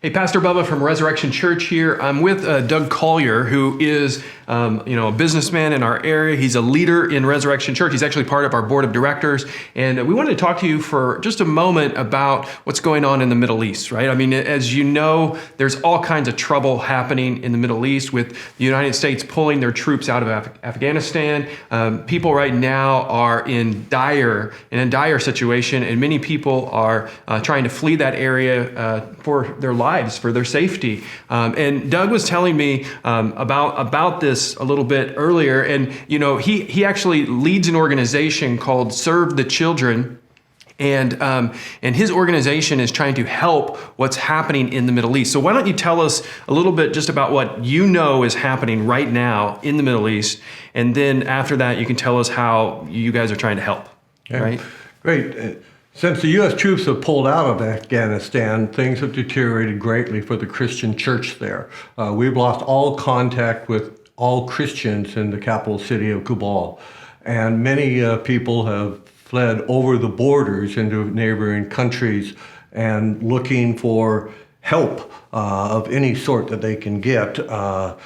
Hey, Pastor Bubba from Resurrection Church here. I'm with Doug Collier, who is, a businessman in our area. He's a leader in Resurrection Church. He's actually part of our board of directors. And we wanted to talk to you for just a moment about what's going on in the Middle East, right? I mean, as you know, there's all kinds of trouble happening in the Middle East with the United States pulling their troops out of Afghanistan. People right now are in a dire situation, and many people are trying to flee that area for their lives, for their safety. And Doug was telling me about this a little bit earlier. And, he actually leads an organization called Serve the Children. And his organization is trying to help what's happening in the Middle East. So why don't you tell us a little bit just about what you know is happening right now in the Middle East. And then after that, you can tell us how you guys are trying to help, right? Great. Since the U.S. troops have pulled out of Afghanistan, things have deteriorated greatly for the Christian church there. We've lost all contact with all Christians in the capital city of Kabul. And many people have fled over the borders into neighboring countries and looking for help of any sort that they can get to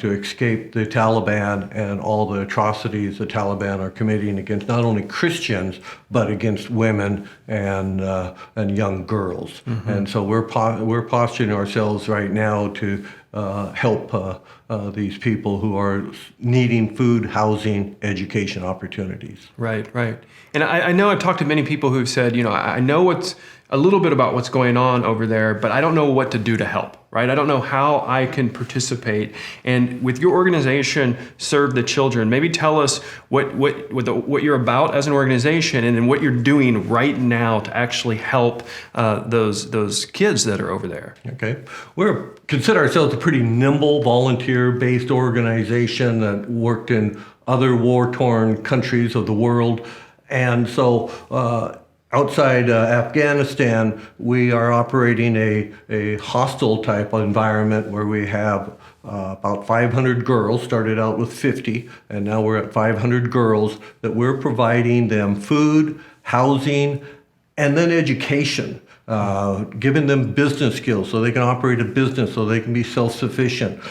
escape the Taliban and all the atrocities the Taliban are committing against not only Christians but against women and young girls. Mm-hmm. And so we're posturing ourselves right now to help these people who are needing food, housing, education opportunities. Right. And I know I've talked to many people who've said, I know what's a little bit about what's going on over there, but I don't know what to do to help, right? I don't know how I can participate. And with your organization, Serve the Children, maybe tell us what you're about as an organization and then what you're doing right now to actually help those kids that are over there. Okay. We consider ourselves a pretty nimble, volunteer-based organization that worked in other war-torn countries of the world. And so outside Afghanistan, we are operating a hostel type of environment where we have about 500 girls, started out with 50, and now we're at 500 girls that we're providing them food, housing, and then education. Giving them business skills so they can operate a business, so they can be self-sufficient,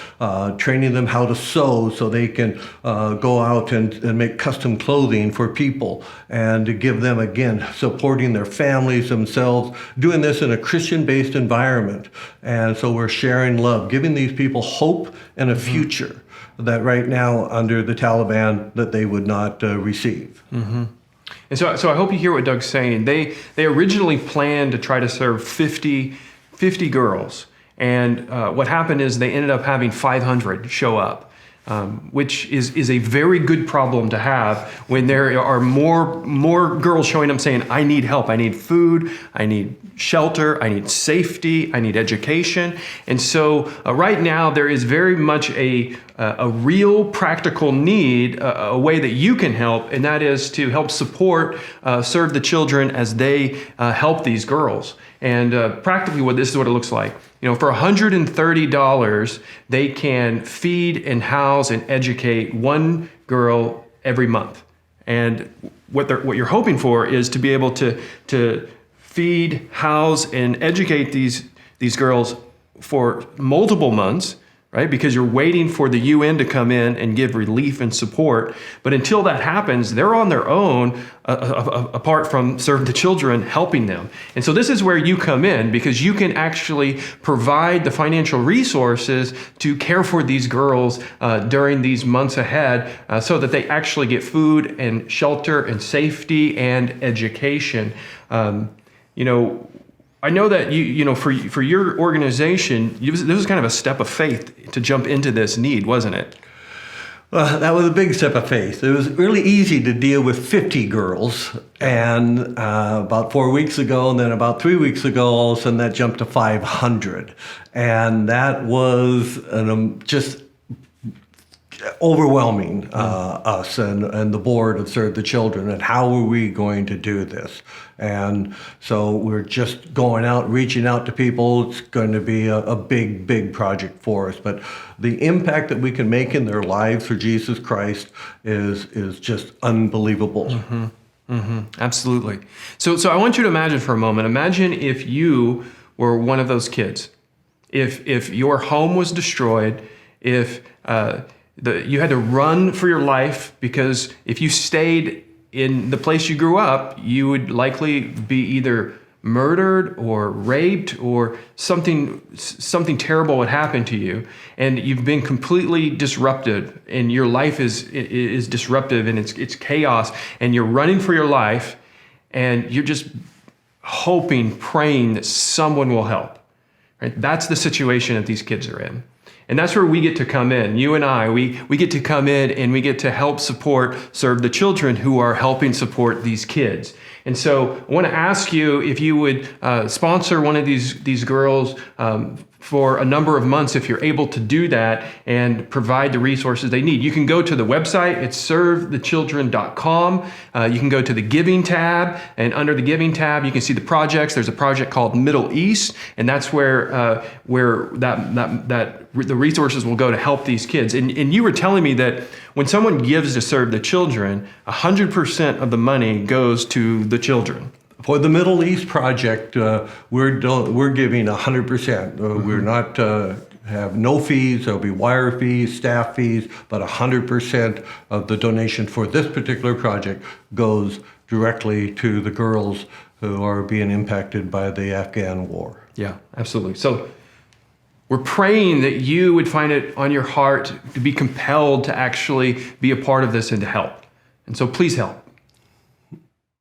training them how to sew so they can go out and make custom clothing for people, and to give them, again, supporting their families, themselves, doing this in a Christian-based environment. And so we're sharing love, giving these people hope and a future that right now under the Taliban that they would not receive. Mm-hmm. And so I hope you hear what Doug's saying. They originally planned to try to serve 50 girls. And what happened is they ended up having 500 show up, which is a very good problem to have when there are more girls showing up saying, I need help, I need food, I need shelter, I need safety, I need education. And so right now there is very much a real practical need, a way that you can help, and that is to help support Serve the Children as they help these girls. And practically this is what it looks like. For $130, they can feed and house and educate one girl every month. And what you're hoping for is to be able to feed, house, and educate these girls for multiple months, right? Because you're waiting for the UN to come in and give relief and support. But until that happens, they're on their own, apart from Serve the Children helping them. And so this is where you come in, because you can actually provide the financial resources to care for these girls during these months ahead, so that they actually get food and shelter and safety and education. I know that for your organization, this was kind of a step of faith to jump into this need, wasn't it? Well, that was a big step of faith. It was really easy to deal with 50 girls, and about 4 weeks ago, and then about 3 weeks ago, all of a sudden that jumped to 500, and that was just overwhelming us and the board of Serve the Children, and how are we going to do this? And so we're just going out, reaching out to people. It's going to be a big project for us, but the impact that we can make in their lives for Jesus Christ is just unbelievable. Mm-hmm. Mm-hmm. Absolutely. So I want you to imagine for a moment, imagine if you were one of those kids if your home was destroyed, if you had to run for your life, because if you stayed in the place you grew up, you would likely be either murdered or raped, or something terrible would happen to you, and you've been completely disrupted, and your life is disruptive, and it's chaos, and you're running for your life, and you're just hoping, praying that someone will help. Right? That's the situation that these kids are in. And that's where we get to come in. You and I, we get to come in and we get to help serve the children who are helping support these kids. And so I want to ask you if you would sponsor one of these girls for a number of months, if you're able to do that, and provide the resources they need. You can go to the website, it's servethechildren.com. You can go to the Giving tab, and under the Giving tab, you can see the projects. There's a project called Middle East, and that's where the resources will go to help these kids. And you were telling me that when someone gives to serve the children, 100% of the money goes to the children. For the Middle East project, we're giving 100%. We're not have no fees. There'll be wire fees, staff fees, but 100% of the donation for this particular project goes directly to the girls who are being impacted by the Afghan war. Yeah, absolutely. So we're praying that you would find it on your heart to be compelled to actually be a part of this and to help. And so please help.